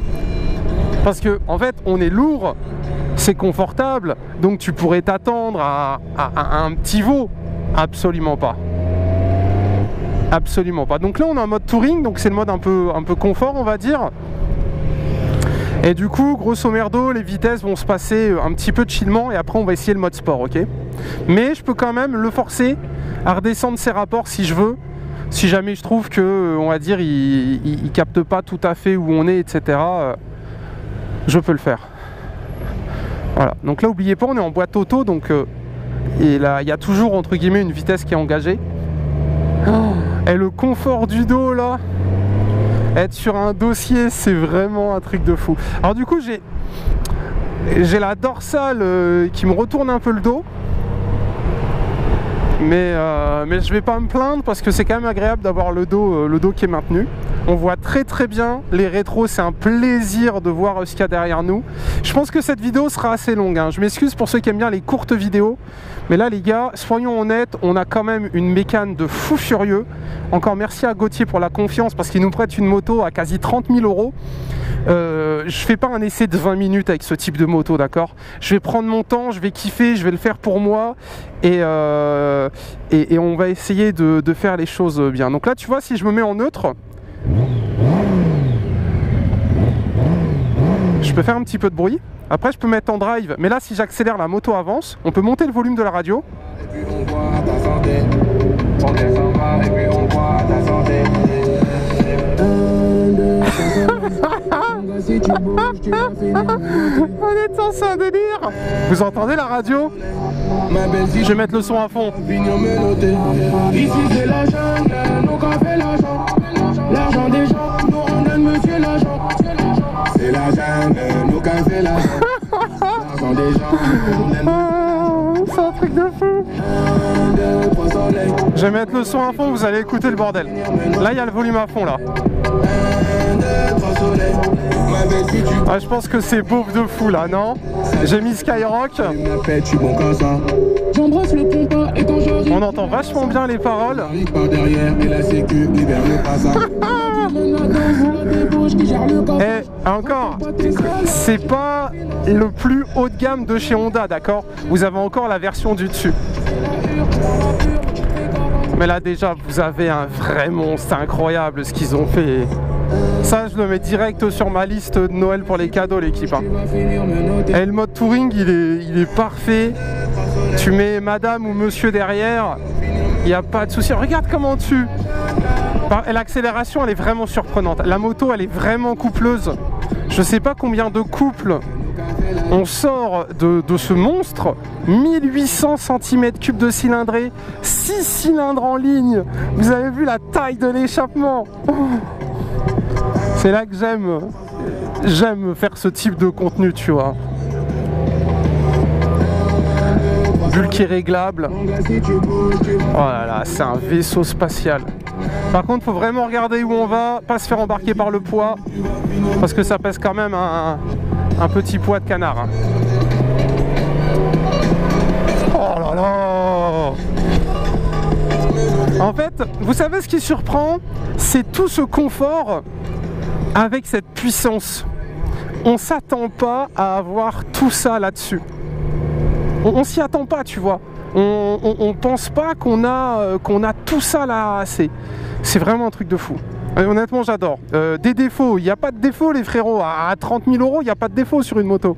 Parce que en fait on est lourd, c'est confortable, donc tu pourrais t'attendre à un petit veau. Absolument pas. Absolument pas. Donc là on est en mode touring, donc c'est le mode un peu confort on va dire. Et du coup grosso merdo les vitesses vont se passer un petit peu de chillement et après on va essayer le mode sport, ok. Mais je peux quand même le forcer à redescendre ses rapports si je veux. Si jamais je trouve que, on va dire, il capte pas tout à fait où on est, etc., je peux le faire. Voilà. Donc là, n'oubliez pas, on est en boîte auto, donc et là, il y a toujours entre guillemets une vitesse qui est engagée. Oh, et le confort du dos là, être sur un dossier, c'est vraiment un truc de fou. Alors du coup, j'ai la dorsale qui me retourne un peu le dos. Mais je vais pas me plaindre parce que c'est quand même agréable d'avoir le dos qui est maintenu. On voit très très bien les rétros, c'est un plaisir de voir ce qu'il y a derrière nous. Je pense que cette vidéo sera assez longue hein. Je m'excuse pour ceux qui aiment bien les courtes vidéos, mais là les gars, soyons honnêtes, on a quand même une mécane de fou furieux. Encore merci à Gauthier pour la confiance parce qu'il nous prête une moto à quasi 30 000 €. Je fais pas un essai de 20 minutes avec ce type de moto, d'accord. Je vais prendre mon temps, je vais kiffer, je vais le faire pour moi et on va essayer de faire les choses bien. Donc là tu vois, si je me mets en neutre, Je peux faire un petit peu de bruit. Après, je peux mettre en drive. Mais là, si j'accélère, la moto avance. On peut monter le volume de la radio. Et puis on boit à ta santé. On descend pas et puis on boit à ta santé. Si tu bouges, tu vas finir. Honnêtement, c'est un délire. Vous entendez la radio? Je vais mettre le son à fond. Ici c'est la jungle, nous qu'a fait l'argent. L'argent des gens, nous on donne monsieur l'argent. C'est la jungle, nous qu'a fait l'argent. L'argent des gens, nous on donne. C'est un truc de fou. Je vais mettre le son à fond, vous allez écouter le bordel. Là, il y a le volume à fond là. Ah, je pense que c'est beauf de fou là, non? J'ai mis Skyrock. On entend vachement bien les paroles. Et encore, c'est pas le plus haut de gamme de chez Honda, d'accord? Vous avez encore la version du dessus. Mais là déjà, vous avez un vrai monstre, incroyable ce qu'ils ont fait. Ça, je le mets direct sur ma liste de Noël pour les cadeaux, l'équipe. Hein. Et le mode touring, il est parfait. Tu mets madame ou monsieur derrière, il n'y a pas de souci. Regarde comment tu... L'accélération, elle est vraiment surprenante. La moto, elle est vraiment coupleuse. Je sais pas combien de couples on sort de ce monstre. 1800 cm3 de cylindrée, 6 cylindres en ligne. Vous avez vu la taille de l'échappement? C'est là que j'aime faire ce type de contenu, tu vois. Bulle qui est réglable. Oh là là, c'est un vaisseau spatial. Par contre, faut vraiment regarder où on va, pas se faire embarquer par le poids, parce que ça pèse quand même un petit poids de canard. Hein. Oh là là! En fait, vous savez ce qui surprend? C'est tout ce confort avec cette puissance. On s'attend pas à avoir tout ça là-dessus. On s'y attend pas, tu vois. On pense pas qu'on a tout ça là. C'est vraiment un truc de fou. Honnêtement, j'adore. Des défauts, il n'y a pas de défauts, les frérots. À 30 000 €, il n'y a pas de défauts sur une moto.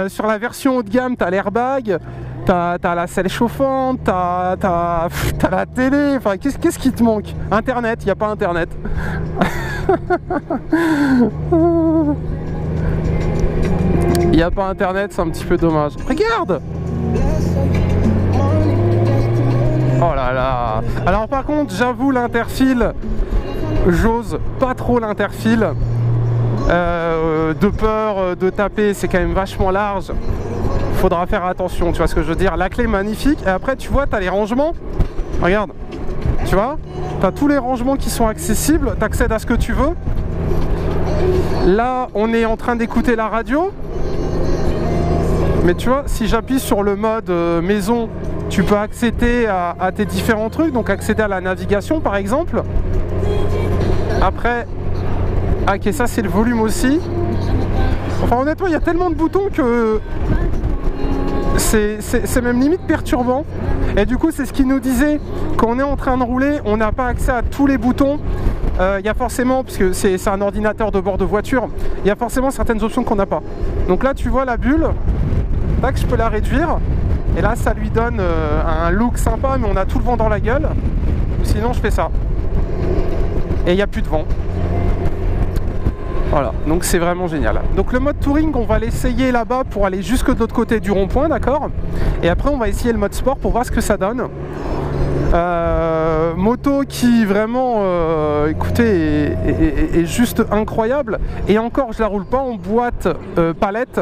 Sur la version haut de gamme, tu as l'airbag, tu as la selle chauffante, tu as la télé. Enfin, qu'est-ce qui te manque? Internet, il n'y a pas Internet. Il n'y a pas Internet, c'est un petit peu dommage. Regarde! Oh là là! Alors par contre, j'avoue, l'interfile, j'ose pas trop l'interfile. De peur de taper, c'est quand même vachement large. Faudra faire attention, tu vois ce que je veux dire. La clé magnifique, et après tu vois, tu as les rangements. Regarde, tu vois, tu as tous les rangements qui sont accessibles, tu accèdes à ce que tu veux. Là, on est en train d'écouter la radio. Mais tu vois, si j'appuie sur le mode maison, tu peux accéder à tes différents trucs, donc accéder à la navigation par exemple. Après, ok, ça c'est le volume aussi. Enfin honnêtement, il y a tellement de boutons que c'est même limite perturbant. Et du coup, c'est ce qu'il nous disait, quand on est en train de rouler, on n'a pas accès à tous les boutons. Il y a forcément, parce que c'est un ordinateur de bord de voiture, il y a forcément certaines options qu'on n'a pas. Donc là, tu vois la bulle, tac, je peux la réduire. Et là, ça lui donne un look sympa, mais on a tout le vent dans la gueule. Sinon, je fais ça. Et il n'y a plus de vent. Voilà, donc c'est vraiment génial. Donc le mode touring, on va l'essayer là-bas pour aller jusque de l'autre côté du rond-point, d'accord? Et après, on va essayer le mode sport pour voir ce que ça donne. Moto qui vraiment, écoutez, est juste incroyable. Et encore, je la roule pas en boîte palette.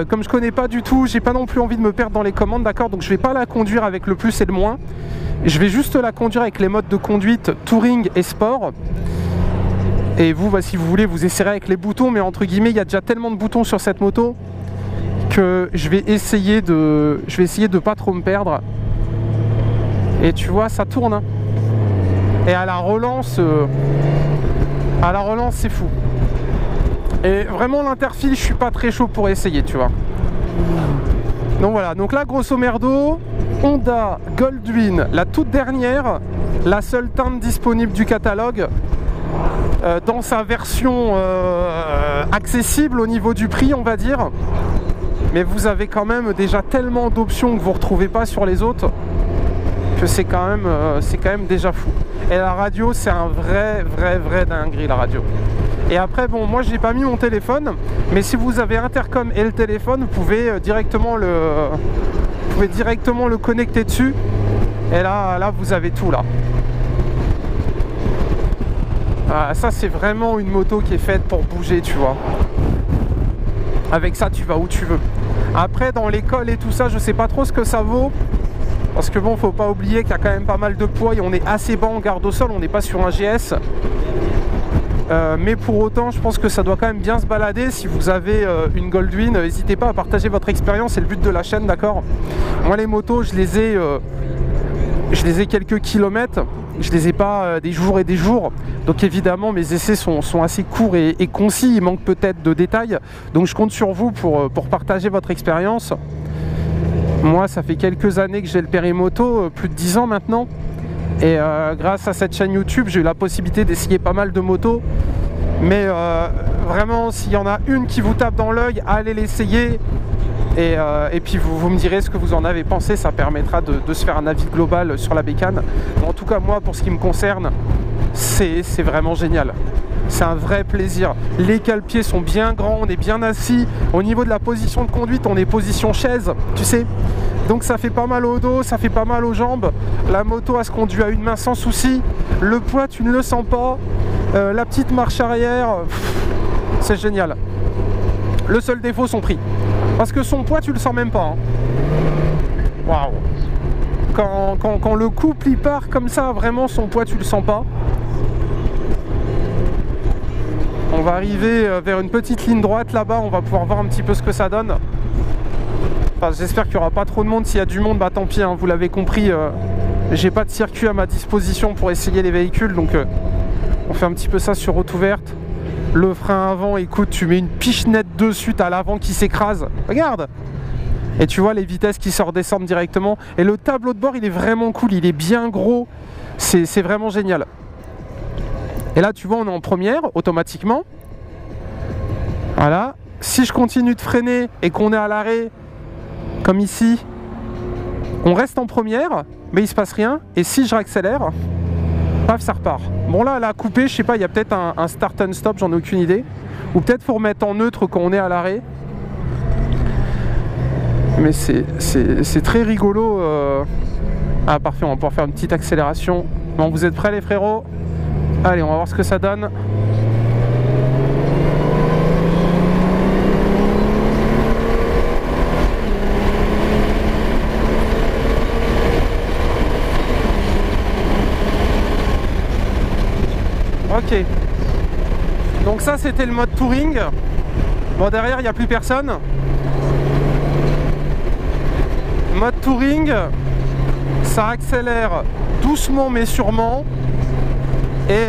Comme je connais pas du tout, j'ai pas non plus envie de me perdre dans les commandes, d'accord? Donc je vais pas la conduire avec le plus et le moins. Je vais juste la conduire avec les modes de conduite touring et sport. Et vous, bah, si vous voulez, vous essayerez avec les boutons, mais entre guillemets, il y a déjà tellement de boutons sur cette moto que je vais essayer de pas trop me perdre. Et tu vois, ça tourne. Hein. Et à la relance, c'est fou. Et vraiment, l'interfile, je suis pas très chaud pour essayer, tu vois. Donc voilà, donc là, grosso merdo, Honda Goldwing, la toute dernière, la seule teinte disponible du catalogue. dans sa version accessible au niveau du prix, on va dire. Mais vous avez quand même déjà tellement d'options que vous ne retrouvez pas sur les autres que c'est quand même déjà fou. Et la radio, c'est un vrai dinguerie, la radio. Et après, bon, moi, je n'ai pas mis mon téléphone, mais si vous avez intercom et le téléphone, vous pouvez directement le connecter dessus. Et là, vous avez tout, là. Ah, ça, c'est vraiment une moto qui est faite pour bouger, tu vois. Avec ça, tu vas où tu veux. Après, dans l'école et tout ça, je sais pas trop ce que ça vaut. Parce que bon, faut pas oublier qu'il y a quand même pas mal de poids et on est assez bas en garde au sol, on n'est pas sur un GS. Mais pour autant, je pense que ça doit quand même bien se balader. Si vous avez une Goldwing, n'hésitez pas à partager votre expérience, c'est le but de la chaîne, d'accord? Moi, les motos, je les ai quelques kilomètres, je les ai pas des jours et des jours. Donc évidemment, mes essais sont assez courts et concis, il manque peut-être de détails. Donc je compte sur vous pour partager votre expérience. Moi, ça fait quelques années que j'ai le périmoto, plus de 10 ans maintenant. Et grâce à cette chaîne YouTube, j'ai eu la possibilité d'essayer pas mal de motos. Mais vraiment, s'il y en a une qui vous tape dans l'œil, allez l'essayer. Et puis vous me direz ce que vous en avez pensé, ça permettra de se faire un avis global sur la bécane. Bon, en tout cas, moi, pour ce qui me concerne, c'est vraiment génial. C'est un vrai plaisir. Les cale-pieds sont bien grands, on est bien assis. Au niveau de la position de conduite, on est position chaise, tu sais. Donc ça fait pas mal au dos, ça fait pas mal aux jambes. La moto, elle se conduit à une main sans souci. Le poids, tu ne le sens pas. La petite marche arrière, c'est génial. Le seul défaut, son prix. Parce que son poids, tu le sens même pas. Waouh. Quand le couple il part comme ça, vraiment son poids, tu le sens pas. On va arriver vers une petite ligne droite là-bas, on va pouvoir voir un petit peu ce que ça donne. Enfin, j'espère qu'il n'y aura pas trop de monde. S'il y a du monde, bah tant pis, hein, vous l'avez compris, j'ai pas de circuit à ma disposition pour essayer les véhicules, donc on fait un petit peu ça sur route ouverte. Le frein avant, écoute, tu mets une pichenette dessus, t'as l'avant qui s'écrase, regarde. Et tu vois les vitesses qui se redescendent directement. Et le tableau de bord, il est vraiment cool, il est bien gros, c'est vraiment génial. Et là, tu vois, on est en première, automatiquement. Voilà. Si je continue de freiner et qu'on est à l'arrêt, comme ici, on reste en première, mais il se passe rien. Et si je réaccélère, paf, ça repart. Bon, là, elle a coupé, je sais pas, il y a peut-être un start and stop, j'en ai aucune idée. Ou peut-être faut remettre en neutre quand on est à l'arrêt. Mais c'est très rigolo. Ah, parfait, on va pouvoir faire une petite accélération. Bon, vous êtes prêts, les frérots? Allez, on va voir ce que ça donne. Ok. Donc ça, c'était le mode touring. Bon, derrière, il n'y a plus personne. Mode touring, ça accélère doucement mais sûrement. Et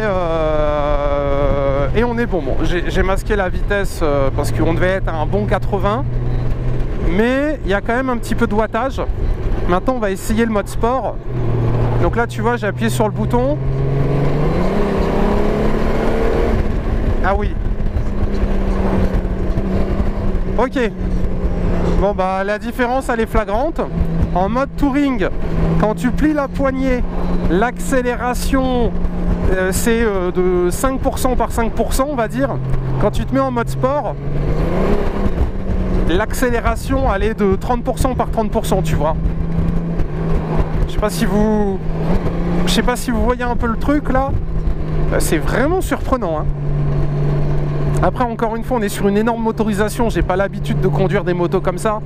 on est bon. Bon, j'ai masqué la vitesse parce qu'on devait être à un bon 80. Mais il y a quand même un petit peu de wattage. Maintenant, on va essayer le mode sport. Donc là, tu vois, j'ai appuyé sur le bouton. Ah oui. Ok. Bon, bah, la différence, elle est flagrante. En mode touring, quand tu plies la poignée, l'accélération... c'est de 5% par 5%, on va dire. Quand tu te mets en mode sport, l'accélération elle est de 30% par 30%, tu vois. Je sais pas si vous voyez un peu le truc là. C'est vraiment surprenant, hein. Après, encore une fois, on est sur une énorme motorisation. J'ai pas l'habitude de conduire des motos comme ça,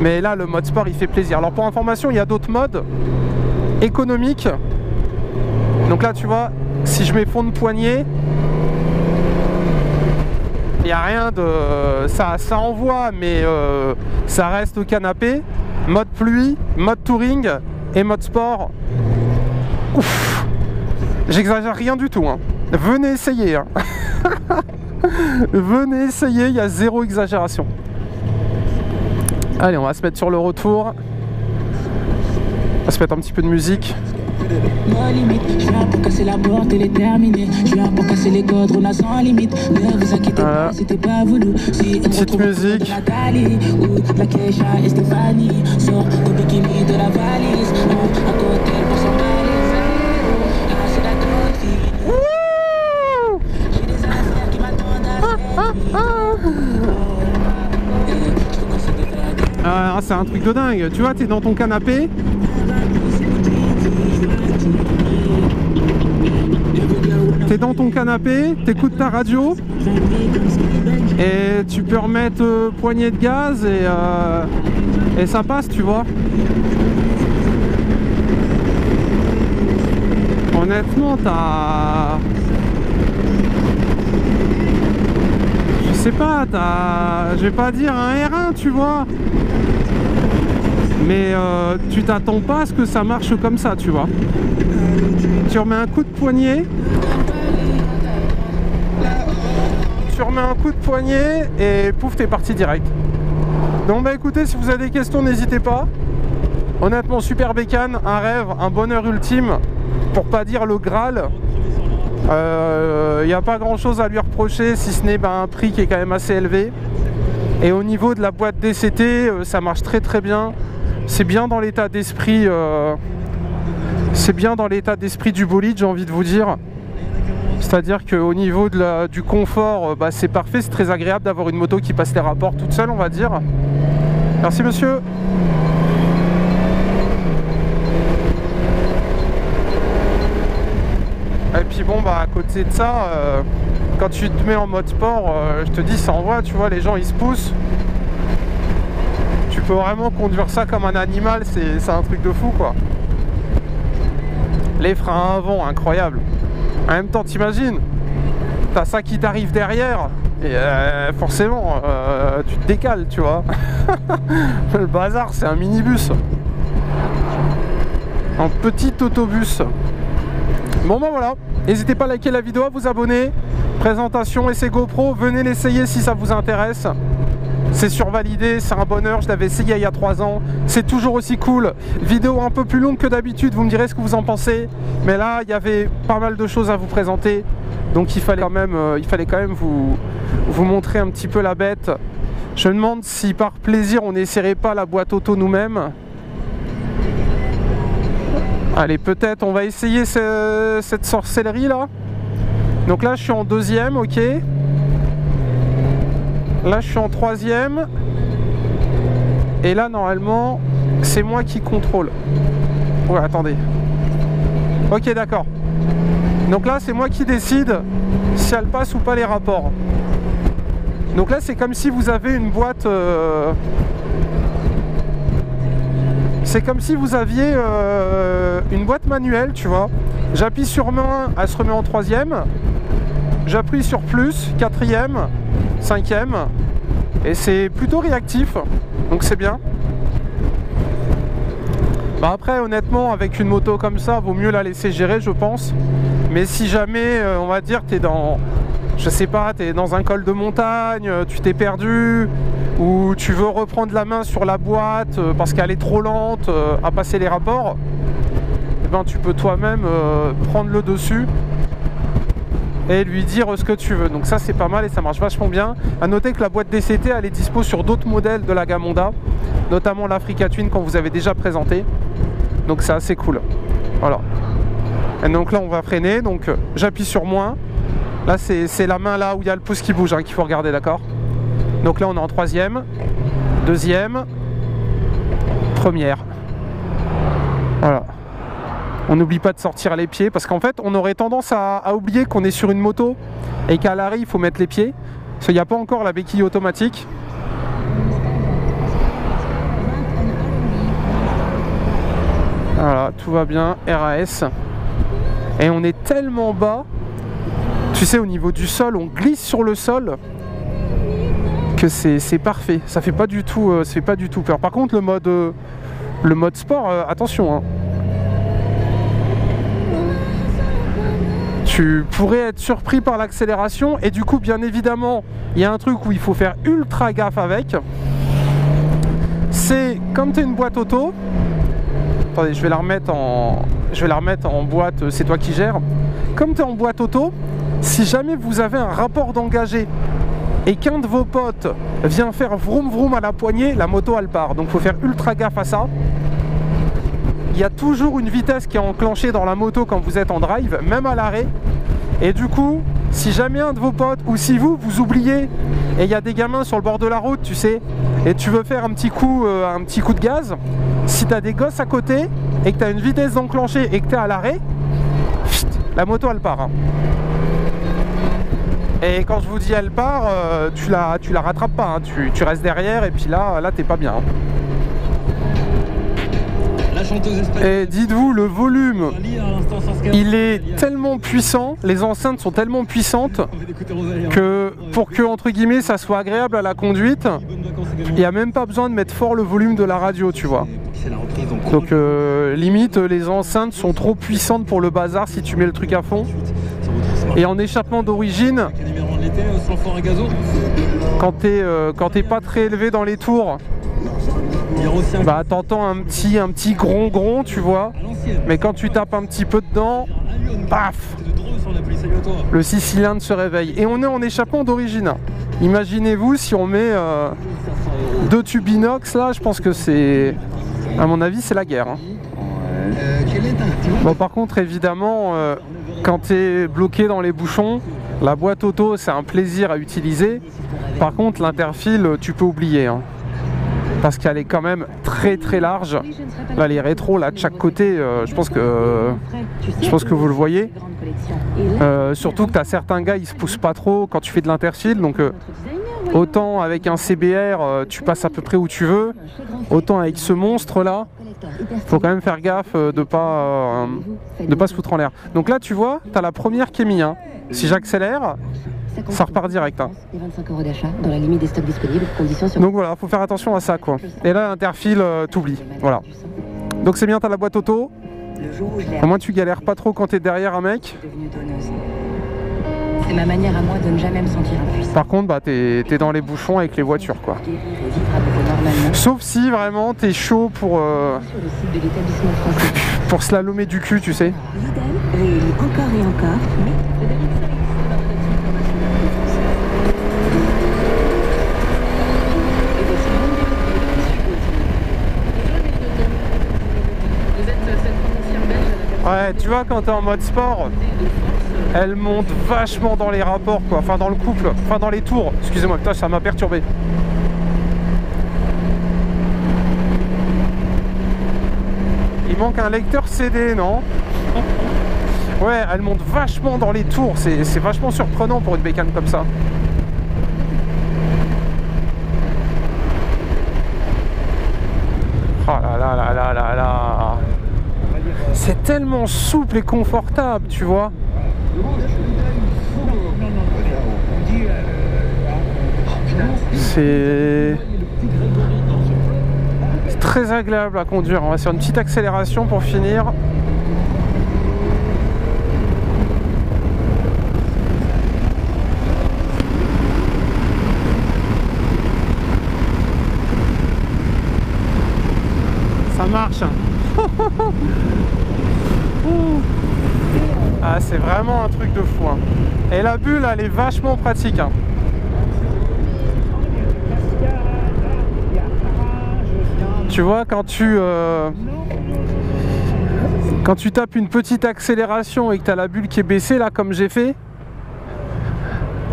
mais là le mode sport il fait plaisir. Alors pour information, il y a d'autres modes économiques. Donc là, tu vois, si je mets fond de poignée, il n'y a rien de... Ça envoie, mais ça reste au canapé. Mode pluie, mode touring et mode sport. Ouf, j'exagère rien du tout, hein. Venez essayer, hein. Venez essayer, il y a zéro exagération. Allez, on va se mettre sur le retour. On va se mettre un petit peu de musique. nos limites. Je suis là pour casser la porte et les terminer. Je suis là pour casser les codes, on a sans limite. Ne vous inquiétez pas, c'était pas voulu. Si on petite musique. Nathalie ou la Keisha et Stéphanie sort le bikini de la valise. Un cocktail pour s'emballer. Là c'est la grande fille. J'ai des affaires qui m'attendent à Ah, c'est un truc de dingue. Tu vois, t'es dans ton canapé. T'es dans ton canapé, t'écoutes ta radio et tu peux remettre poignée de gaz et ça passe, tu vois. Honnêtement, t'as... Je sais pas, t'as... Je vais pas dire un R1, tu vois. Mais tu t'attends pas à ce que ça marche comme ça, tu vois. Tu remets un coup de poignet. Tu remets un coup de poignet et pouf, t'es parti direct. Donc bah écoutez, si vous avez des questions, n'hésitez pas. Honnêtement, super bécane, un rêve, un bonheur ultime, pour pas dire le Graal. Il n'y a pas grand chose à lui reprocher, si ce n'est un prix qui est quand même assez élevé. Et au niveau de la boîte DCT, ça marche très très bien. C'est bien dans l'état d'esprit. C'est bien dans l'état d'esprit du bolide, j'ai envie de vous dire. C'est-à-dire qu'au niveau de du confort, c'est parfait, c'est très agréable d'avoir une moto qui passe les rapports toute seule, on va dire. Merci monsieur. Et puis bon, à côté de ça, quand tu te mets en mode sport, je te dis, ça envoie, tu vois, les gens ils se poussent. Tu peux vraiment conduire ça comme un animal, c'est un truc de fou, quoi. Les freins avant, incroyable. En même temps, t'imagines, t'as ça qui t'arrive derrière, et forcément, tu te décales, tu vois. Le bazar, c'est un minibus. Un petit autobus. Bon voilà, n'hésitez pas à liker la vidéo, à vous abonner. Présentation essai GoPro, venez l'essayer si ça vous intéresse. C'est survalidé, c'est un bonheur, je l'avais essayé il y a 3 ans. C'est toujours aussi cool. Vidéo un peu plus longue que d'habitude, vous me direz ce que vous en pensez. Mais là, il y avait pas mal de choses à vous présenter. Donc il fallait quand même vous montrer un petit peu la bête. Je me demande si par plaisir on n'essaierait pas la boîte auto nous-mêmes. Allez, peut-être on va essayer cette sorcellerie là. Donc là je suis en 2e, ok. Là je suis en 3e. Et là normalement c'est moi qui contrôle. Ouais, attendez. Ok, d'accord. Donc là c'est moi qui décide si elle passe ou pas les rapports. Donc là c'est comme si vous avez une boîte... C'est comme si vous aviez une boîte manuelle, tu vois. J'appuie sur main, elle se remet en 3e. J'appuie sur plus, 4e, 5e. Et c'est plutôt réactif, donc c'est bien. Après, honnêtement, avec une moto comme ça, vaut mieux la laisser gérer, je pense. Mais si jamais, on va dire, t'es dans... Je sais pas, t'es dans un col de montagne, tu t'es perdu, ou tu veux reprendre la main sur la boîte parce qu'elle est trop lente à passer les rapports, et ben tu peux toi-même prendre le dessus et lui dire ce que tu veux. Donc ça c'est pas mal et ça marche vachement bien. À noter que la boîte DCT elle est dispo sur d'autres modèles de la gamme Honda, notamment l'Africa Twin qu'on vous avait déjà présenté. Donc c'est assez cool. Voilà. Et donc là on va freiner, donc j'appuie sur moins. Là c'est la main là où il y a le pouce qui bouge hein, qu'il faut regarder, d'accord. Donc là on est en 3e, 2e, 1re. Voilà. On n'oublie pas de sortir les pieds parce qu'en fait on aurait tendance à oublier qu'on est sur une moto et qu'à l'arrêt il faut mettre les pieds. Parce qu'il n'y a pas encore la béquille automatique. Voilà, tout va bien, RAS. Et on est tellement bas, tu sais, au niveau du sol, on glisse sur le sol, que c'est parfait. Ça fait pas du tout, peur. Par contre, le mode sport, attention. Hein. Tu pourrais être surpris par l'accélération et du coup, bien évidemment, il y a un truc où il faut faire ultra gaffe avec. C'est comme tu es une boîte auto. Attendez, je vais la remettre en... je vais la remettre en boîte, c'est toi qui gères. Comme tu es en boîte auto, si jamais vous avez un rapport d'engagé et qu'un de vos potes vient faire vroom vroom à la poignée, la moto elle part. Donc il faut faire ultra gaffe à ça. Il y a toujours une vitesse qui est enclenchée dans la moto quand vous êtes en drive, même à l'arrêt. Et du coup, si jamais un de vos potes, ou si vous oubliez, et il y a des gamins sur le bord de la route, tu sais, et tu veux faire un petit coup de gaz, si tu as des gosses à côté, et que tu as une vitesse d'enclencher, et que tu es à l'arrêt, la moto elle part. Hein. Et quand je vous dis elle part, tu la rattrapes pas, hein. Tu restes derrière, et puis là t'es pas bien. Hein. Et dites-vous, le volume, il est tellement puissant, les enceintes sont tellement puissantes que pour que, entre guillemets, ça soit agréable à la conduite, il n'y a même pas besoin de mettre fort le volume de la radio, tu vois. Donc limite, les enceintes sont trop puissantes pour le bazar si tu mets le truc à fond. Et en échappement d'origine, quand t'es pas très élevé dans les tours, bah t'entends un petit gron, tu vois, mais quand tu tapes un petit peu dedans, paf, le 6 cylindres se réveille. Et on est en échappement d'origine. Imaginez-vous si on met 2 tubes inox là, je pense que c'est, à mon avis, c'est la guerre. Hein. Bon, par contre, évidemment, quand tu es bloqué dans les bouchons, la boîte auto, c'est un plaisir à utiliser. Par contre, l'interfile, tu peux oublier. Hein. Parce qu'elle est quand même très large. Là, les rétros, là, de chaque côté, je pense que vous le voyez. Surtout que tu as certains gars, ils se poussent pas trop quand tu fais de l'interfile. Donc, autant avec un CBR, tu passes à peu près où tu veux. Autant avec ce monstre-là, faut quand même faire gaffe de pas se foutre en l'air. Donc là, tu vois, tu as la première qui est mise. Hein. Si j'accélère, ça repart direct. Hein. Donc voilà, faut faire attention à ça, quoi. Et là, l'interfile, t'oublies. Voilà. Donc c'est bien, t'as la boîte auto. Au moins, tu galères pas trop quand t'es derrière un mec. C'est ma manière à moi de ne jamais me sentir impuissant. Par contre, bah, t'es dans les bouchons avec les voitures, quoi. Sauf si vraiment t'es chaud pour slalomer du cul, tu sais. Encore et encore. Ouais, tu vois, quand t'es en mode sport, elle monte vachement dans les rapports, quoi. Enfin, dans le couple, enfin, dans les tours. Excusez-moi, putain, ça m'a perturbé. Il manque un lecteur CD, non? Ouais, elle monte vachement dans les tours. C'est vachement surprenant pour une bécane comme ça. Oh là là là là là là. C'est tellement souple et confortable, tu vois. C'est très agréable à conduire. On va faire une petite accélération pour finir. Ça marche. Ah, c'est vraiment un truc de fou. Hein. Et la bulle, elle est vachement pratique. Hein. Tu vois, quand tu tapes une petite accélération et que tu as la bulle qui est baissée, là, comme j'ai fait,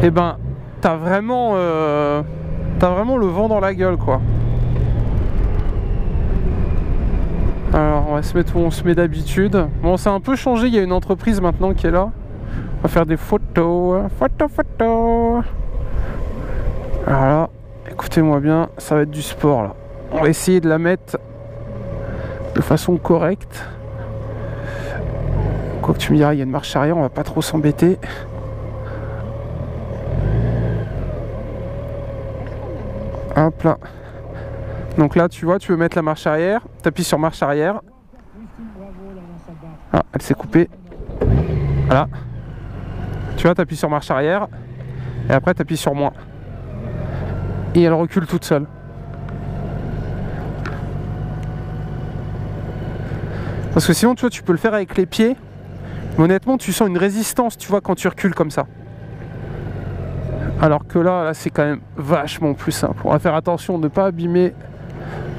et ben, t'as vraiment le vent dans la gueule, quoi. Alors, on va se mettre où on se met d'habitude. Bon, ça a un peu changé, il y a une entreprise maintenant qui est là. On va faire des photos. Photos. Alors là, écoutez-moi bien, ça va être du sport, là. On va essayer de la mettre de façon correcte. Quoi que tu me diras, il y a une marche arrière, on va pas trop s'embêter. Hop là. Donc là, tu vois, tu veux mettre la marche arrière, tu appuies sur marche arrière. Ah, elle s'est coupée. Voilà. Tu vois, tu appuies sur marche arrière. Et après, tu appuies sur moins. Et elle recule toute seule. Parce que sinon, tu vois, tu peux le faire avec les pieds. Mais honnêtement, tu sens une résistance, tu vois, quand tu recules comme ça. Alors que là c'est quand même vachement plus simple. On va faire attention de ne pas abîmer,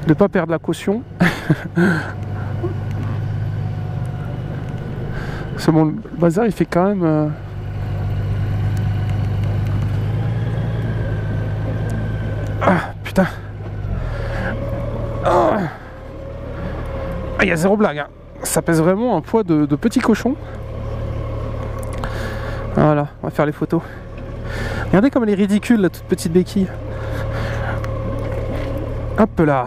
de ne pas perdre la caution. C'est bon, le bazar, il fait quand même... Ah, putain. Ah, il y a zéro blague, hein. Ça pèse vraiment un poids de petit cochon. Voilà, on va faire les photos. Regardez comme elle est ridicule, la toute petite béquille. Hop là.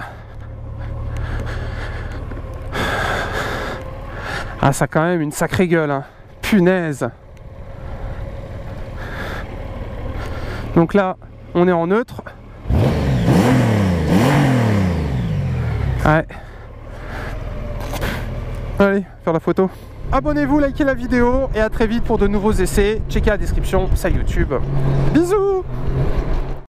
Ah, ça a quand même une sacrée gueule, hein. Punaise. Donc là, on est en neutre. Ouais. Allez, faire la photo. Abonnez-vous, likez la vidéo et à très vite pour de nouveaux essais. Checkez la description, c'est YouTube. Bisous.